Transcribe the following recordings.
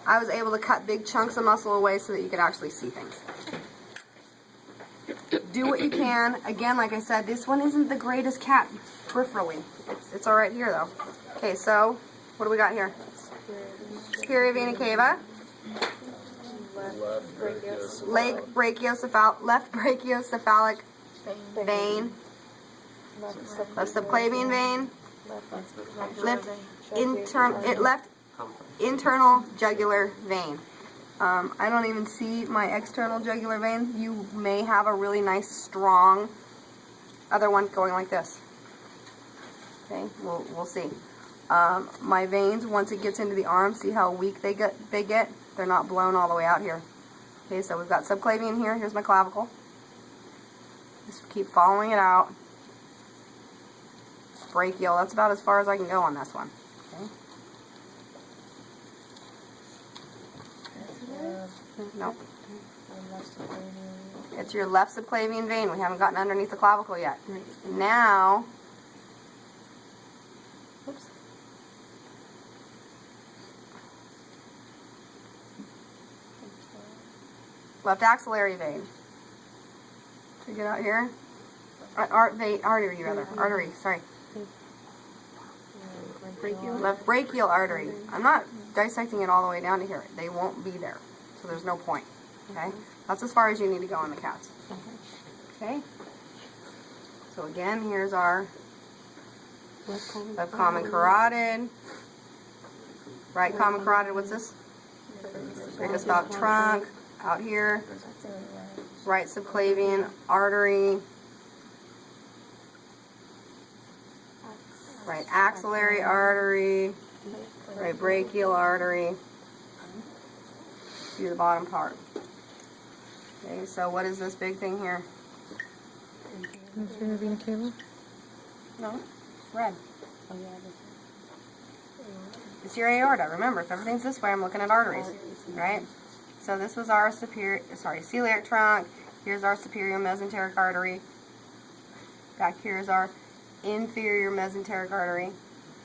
I was able to cut big chunks of muscle away so that you could actually see things. Do what you can. Again, like I said, this one isn't the greatest cat peripherally. It's all right here though. Okay, so what do we got here? Superior vena cava. Left brachiocephalic vein. Left subclavian vein. Left internal jugular vein. I don't even see my external jugular vein. You may have a really nice, strong other one going like this. Okay, we'll see. My veins, once it gets into the arm, see how weak they get? They're not blown all the way out here. Okay, so we've got subclavian here. Here's my clavicle. Just keep following it out. Brachial. That's about as far as I can go on this one. Okay. Nope. It's your left subclavian vein. We haven't gotten underneath the clavicle yet. Now, oops. Left axillary vein. To get out here. Artery, sorry. Left brachial artery. I'm not dissecting it all the way down to here. They won't be there. So there's no point. Okay? That's as far as you need to go on the cats. Okay? So again, here's our left common carotid. Right common carotid, what's this? Brachiocephalic trunk. Out here. Right subclavian artery. Right axillary artery. Right brachial artery. Do the bottom part. Okay, so what is this big thing here? Inferior vena cava? No, red. It's your aorta. Remember, if everything's this way, I'm looking at arteries, right? So this was our celiac trunk. Here's our superior mesenteric artery. Back here is our inferior mesenteric artery,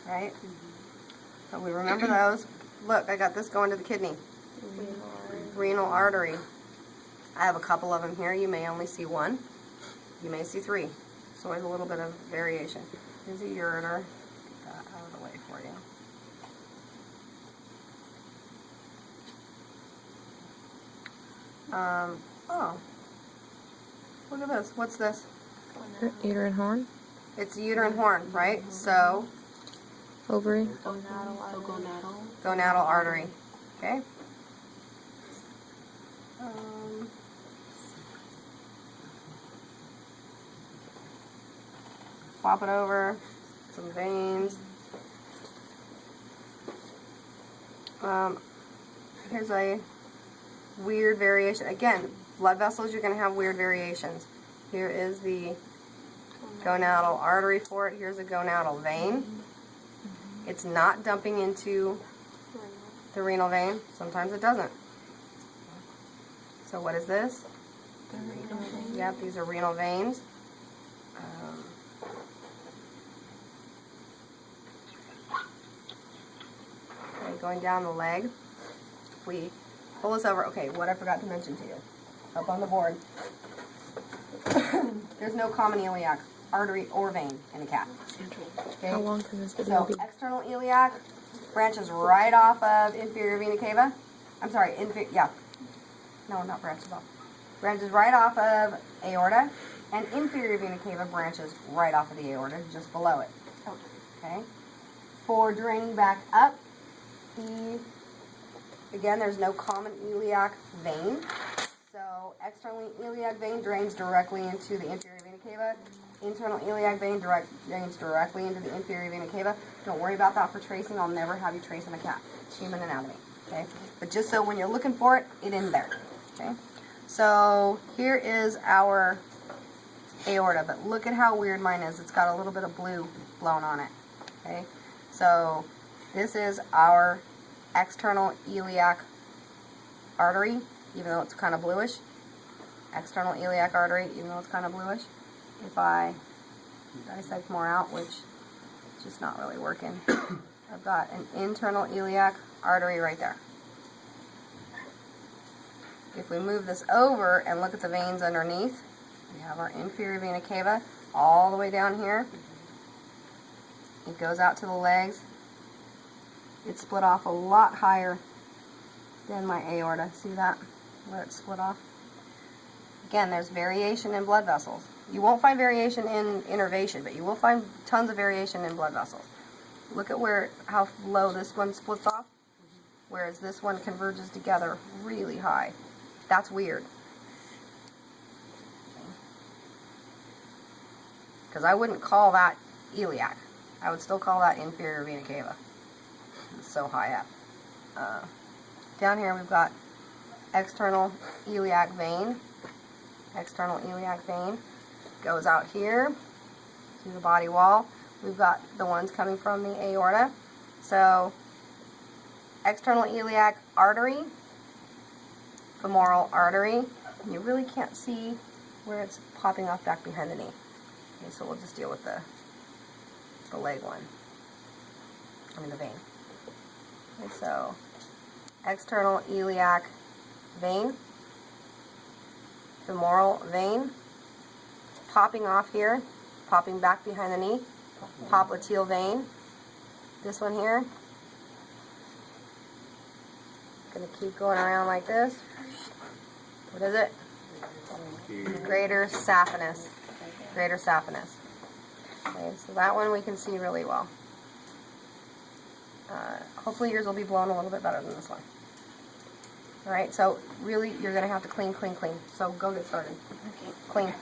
right? So we remember those. Look, I got this going to the kidney. Renal artery. I have a couple of them here. You may only see one. You may see three. So there's a little bit of variation. Here's a ureter. Get that out of the way for you. Oh. Look at this. What's this? Uterine horn? It's a uterine horn, right? So, Ovary? gonadal artery. Okay? Flop it over. Some veins. Here's a weird variation. Again, blood vessels, you're going to have weird variations. Here is the gonadal artery for it. Here's a gonadal vein. It's not dumping into the renal vein. Sometimes it doesn't. So what is this? Yep, these are renal veins. Okay, going down the leg. We pull this over. Okay, what I forgot to mention to you. Up on the board. There's no common iliac artery or vein in a cat. Okay? How long can this So be? external iliac branches right off of inferior vena cava. I'm sorry, no, not branches off. Branches right off of aorta, and inferior vena cava branches right off of the aorta, just below it. Okay. For draining back up, again, there's no common iliac vein. So external iliac vein drains directly into the inferior vena cava. Internal iliac vein drains directly into the inferior vena cava. Don't worry about that for tracing. I'll never have you trace on a cat. It's human anatomy. Okay? But just so when you're looking for it, it's in there. Okay? So here is our aorta, but look at how weird mine is. It's got a little bit of blue blown on it. Okay? So this is our external iliac artery, even though it's kind of bluish. External iliac artery, even though it's kind of bluish. If I dissect more out, which is just not really working, I've got an internal iliac artery right there. if we move this over and look at the veins underneath, we have our inferior vena cava all the way down here. It goes out to the legs. It's split off a lot higher than my aorta. See that? Where it's split off? Again, there's variation in blood vessels. You won't find variation in innervation, but you will find tons of variation in blood vessels. Look at how low this one splits off, whereas this one converges together really high. That's weird. Because I wouldn't call that iliac. I would still call that inferior vena cava. It's so high up. Down here we've got external iliac vein. External iliac vein goes out here to the body wall. We've got the ones coming from the aorta. So external iliac artery, femoral artery. You really can't see where it's popping off back behind the knee. Okay, so we'll just deal with the leg one. The vein. Okay, so external iliac vein, femoral vein, popping off here, popping back behind the knee, popliteal vein. This one here. Gonna keep going around like this. What is it? Greater saphenous. Greater saphenous. Okay, so that one we can see really well. Hopefully yours will be blown a little bit better than this one. Alright, so really you're going to have to clean. So go get started. Okay. Clean.